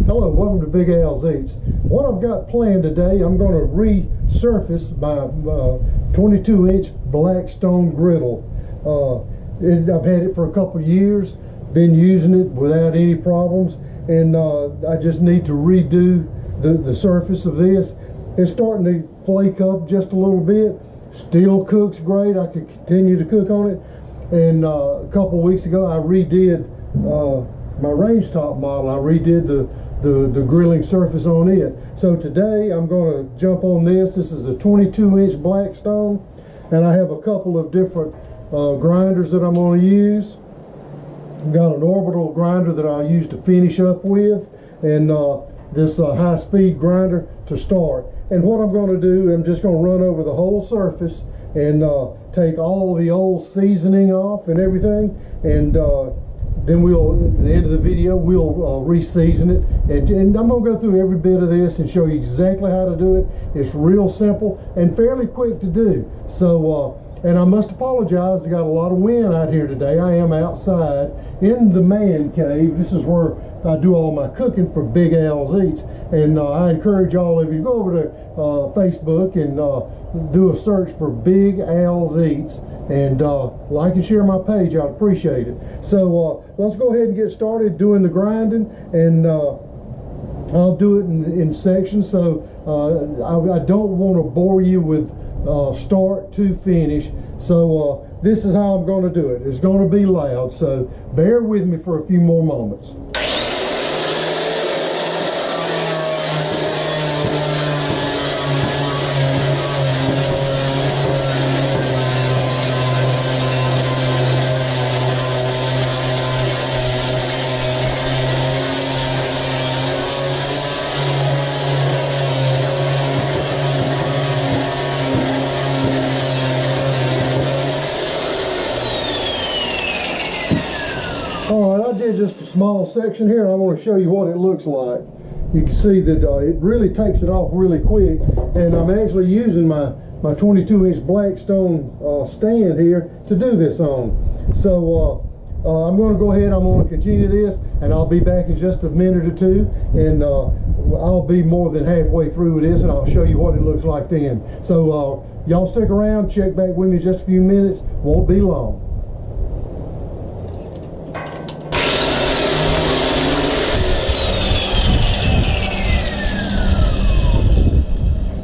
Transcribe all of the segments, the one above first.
Hello, welcome to Big Al's Eats. What I've got planned today, I'm going to resurface my 22-inch Blackstone Griddle. I've had it for a couple years, been using it without any problems, and I just need to redo the surface of this. It's starting to flake up just a little bit. Still cooks great. I could continue to cook on it. And a couple weeks ago, I redid my range top model. I redid the grilling surface on it. So today I'm going to jump on this. This is the 22-inch Blackstone, and I have a couple of different grinders that I'm going to use. I've got an orbital grinder that I'll use to finish up with, and this high-speed grinder to start. And what I'm going to do, I'm just going to run over the whole surface and take all the old seasoning off and everything, and then we'll, at the end of the video, we'll re-season it, and I'm going to go through every bit of this and show you exactly how to do it. It's real simple and fairly quick to do. So, and I must apologize, I got a lot of wind out here today. I am outside in the man cave. This is where I do all my cooking for Big Al's Eats, and I encourage all of you to go over to Facebook and do a search for Big Al's Eats, and like and share my page. I'd appreciate it. So let's go ahead and get started doing the grinding, and I'll do it in sections, so I don't want to bore you with start to finish. So this is how I'm going to do it. It's going to be loud, so bear with me for a few more moments. Alright, I did just a small section here, and I want to show you what it looks like. You can see that it really takes it off really quick, and I'm actually using my 22-inch Blackstone stand here to do this on. So I'm going to go ahead, I'm going to continue this, and I'll be back in just a minute or two, and I'll be more than halfway through with this, and I'll show you what it looks like then. So y'all stick around, check back with me in just a few minutes, won't be long.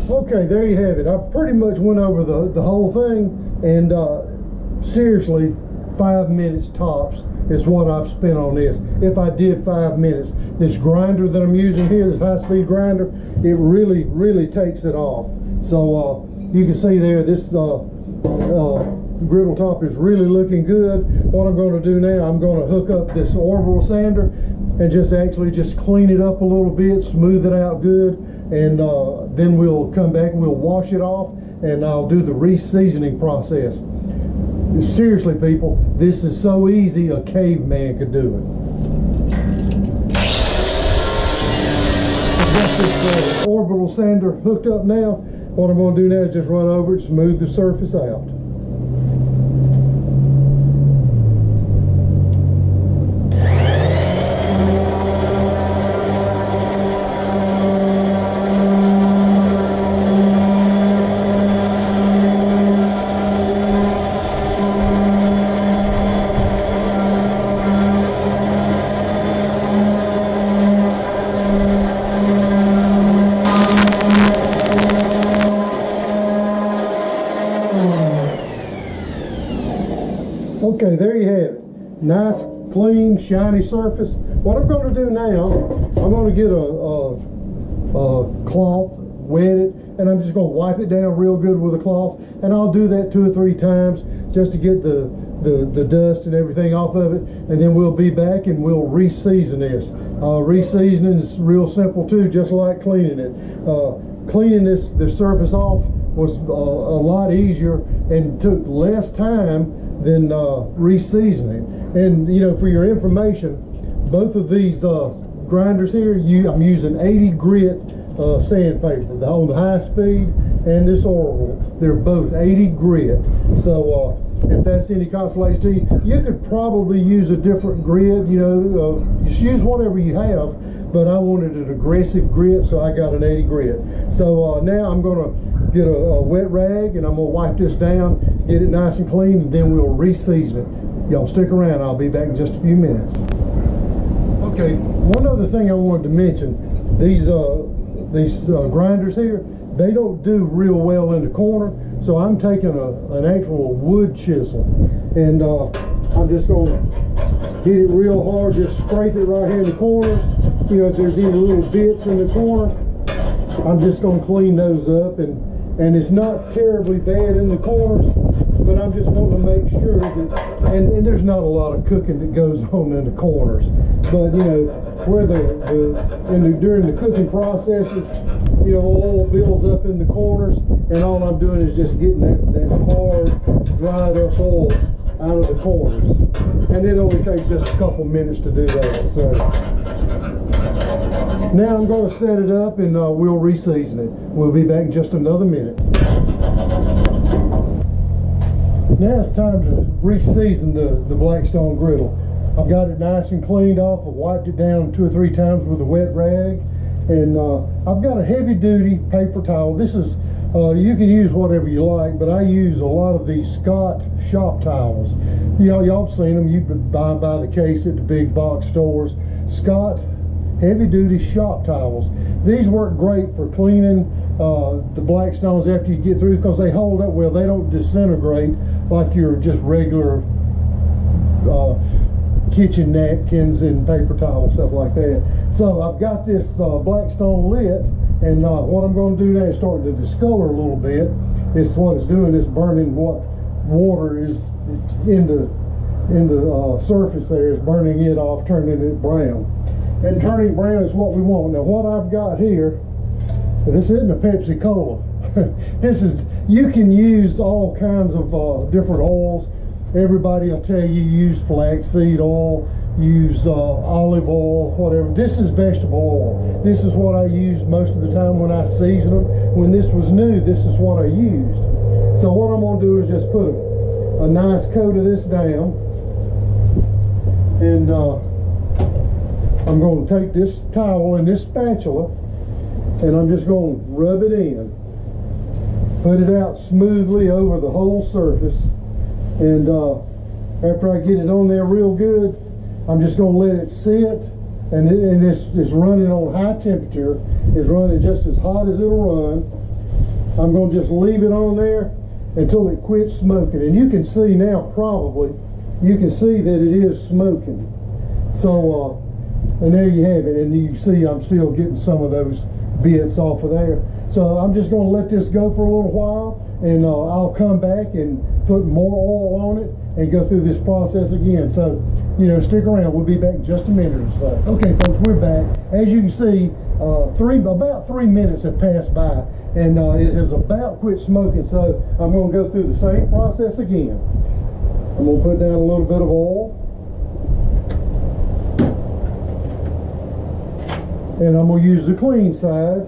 Okay, there you have it. I pretty much went over the whole thing, and seriously, 5 minutes tops is what I've spent on this. If I did 5 minutes, this grinder that I'm using here, this high-speed grinder, it really takes it off. So you can see there, this griddle top is really looking good. What I'm going to do now, I'm going to hook up this orbital sander and just clean it up a little bit, smooth it out good, and then we'll come back and we'll wash it off, and I'll do the re-seasoning process. Seriously, people, this is so easy a caveman could do it. I've got this orbital sander hooked up now. What I'm going to do now is just run over it, smooth the surface out. Okay, there you have it. Nice, clean, shiny surface. What I'm going to do now, I'm going to get a cloth, wet it, and I'm just going to wipe it down real good with a cloth. And I'll do that 2 or 3 times just to get the dust and everything off of it. And then we'll be back and we'll re-season this. Re-seasoning is real simple too, just like cleaning it. Cleaning this surface off was a lot easier and took less time than re-seasoning. And you know, for your information, both of these grinders here, I'm using 80 grit sandpaper on the high speed, and this orbital, they're both 80 grit. So if that's any consolation to you, you could probably use a different grit, you know, just use whatever you have. but I wanted an aggressive grit, so I got an 80 grit. So now I'm going to get a wet rag, and I'm going to wipe this down, get it nice and clean, and then we'll re-season it. Y'all stick around. I'll be back in just a few minutes. Okay, one other thing I wanted to mention, these grinders here, they don't do real well in the corner, so I'm taking an actual wood chisel, and I'm just going to hit it real hard, just scrape it right here in the corners. You know, if there's any little bits in the corner, I'm just going to clean those up, and it's not terribly bad in the corners, but I'm just wanting to make sure that, and there's not a lot of cooking that goes on in the corners, but you know, where during the cooking processes, you know, oil builds up in the corners, and all I'm doing is just getting that hard, dried up oil out of the corners, and it only takes just a couple minutes to do that. So now I'm going to set it up, and we'll re-season it. We'll be back in just another minute. Now it's time to re-season the Blackstone Griddle. I've got it nice and cleaned off. I've wiped it down 2 or 3 times with a wet rag, and I've got a heavy-duty paper towel. This is you can use whatever you like, but I use a lot of these Scott shop towels. You know, y'all have seen them. You can buy them by the case at the big box stores. Scott heavy-duty shop towels. These work great for cleaning the Blackstones after you get through, because they hold up well. They don't disintegrate like your just regular kitchen napkins and paper towels, stuff like that. So I've got this Blackstone lit, and what I'm going to do now is starting to discolor a little bit. It's what it's doing. It's burning what water is in the surface there. Is burning it off, turning it brown. And turning brown is what we want. Now what I've got here, this isn't a Pepsi Cola. This is, you can use all kinds of different oils. Everybody will tell you use flaxseed oil, use olive oil, whatever. This is vegetable oil. This is what I use most of the time when I season them. When this was new, this is what I used. So what I'm going to do is just put a nice coat of this down, and I'm going to take this towel and this spatula, and I'm just going to rub it in. Put it out smoothly over the whole surface, and after I get it on there real good, I'm just going to let it sit, and it's running on high temperature. It's running just as hot as it'll run. I'm going to just leave it on there until it quits smoking, and you can see now, probably you can see that it is smoking. So and there you have it, and you see I'm still getting some of those bits off of there. So I'm just going to let this go for a little while, and I'll come back and put more oil on it and go through this process again. So, you know, stick around. We'll be back in just a minute or so. Okay, folks, we're back. As you can see, about 3 minutes have passed by, and it has about quit smoking. So I'm going to go through the same process again. I'm going to put down a little bit of oil, and I'm going to use the clean side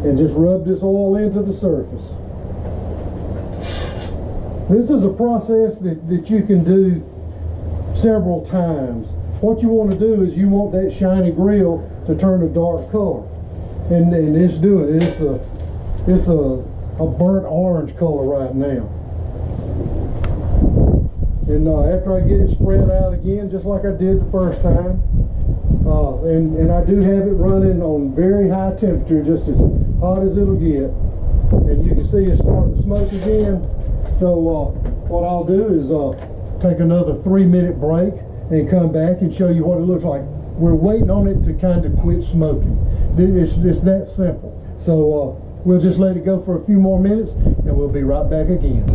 and just rub this oil into the surface. This is a process that you can do several times. What you want to do is you want that shiny grill to turn a dark color, and it's doing it. It's a burnt orange color right now. And after I get it spread out again, just like I did the first time, and I do have it running on very high temperature, just as hot as it'll get, and you can see it's starting to smoke again. So what I'll do is take another 3-minute break and come back and show you what it looks like. We're waiting on it to kind of quit smoking. It's that simple. So we'll just let it go for a few more minutes, and we'll be right back again.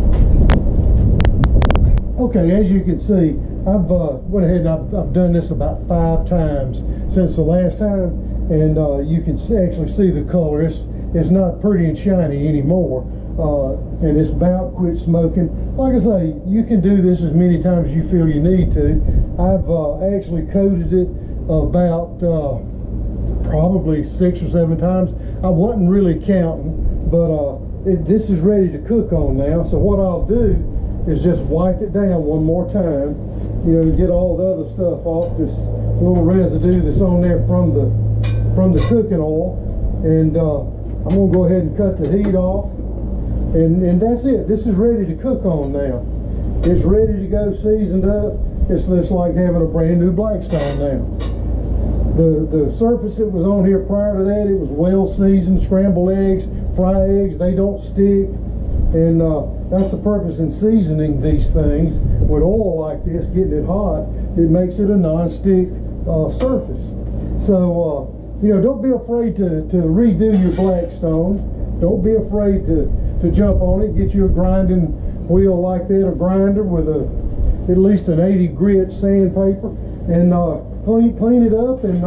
Okay, as you can see, I've went ahead and I've done this about 5 times since the last time, and you can actually see the color. It's not pretty and shiny anymore, and it's about quit smoking. Like I say, you can do this as many times as you feel you need to. I've actually coated it about probably 6 or 7 times. I wasn't really counting, but this is ready to cook on now. So what I'll do is just wipe it down one more time, you know, to get all the other stuff off, this little residue that's on there from the from the cooking oil. And I'm gonna go ahead and cut the heat off. And that's it. This is ready to cook on now. It's ready to go, seasoned up. It's just like having a brand new Blackstone now. The surface that was on here prior to that, it was well seasoned. Scrambled eggs, fry eggs, they don't stick. And that's the purpose in seasoning these things with oil like this, getting it hot. It makes it a non-stick surface. So you know, don't be afraid to redo your Blackstone. Don't be afraid to jump on it. Get you a grinding wheel like that, a grinder with at least an 80 grit sandpaper, and clean it up, and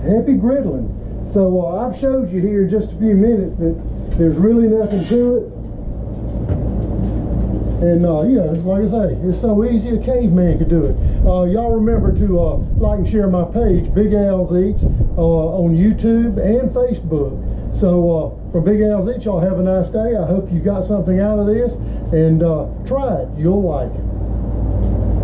happy griddling. So I've showed you here in just a few minutes that there's really nothing to it. And you know, like I say, it's so easy a caveman could do it. Y'all remember to like and share my page, Big Al's Eats, on YouTube and Facebook. So from Big Al's Eats, y'all have a nice day. I hope you got something out of this, and try it. You'll like it.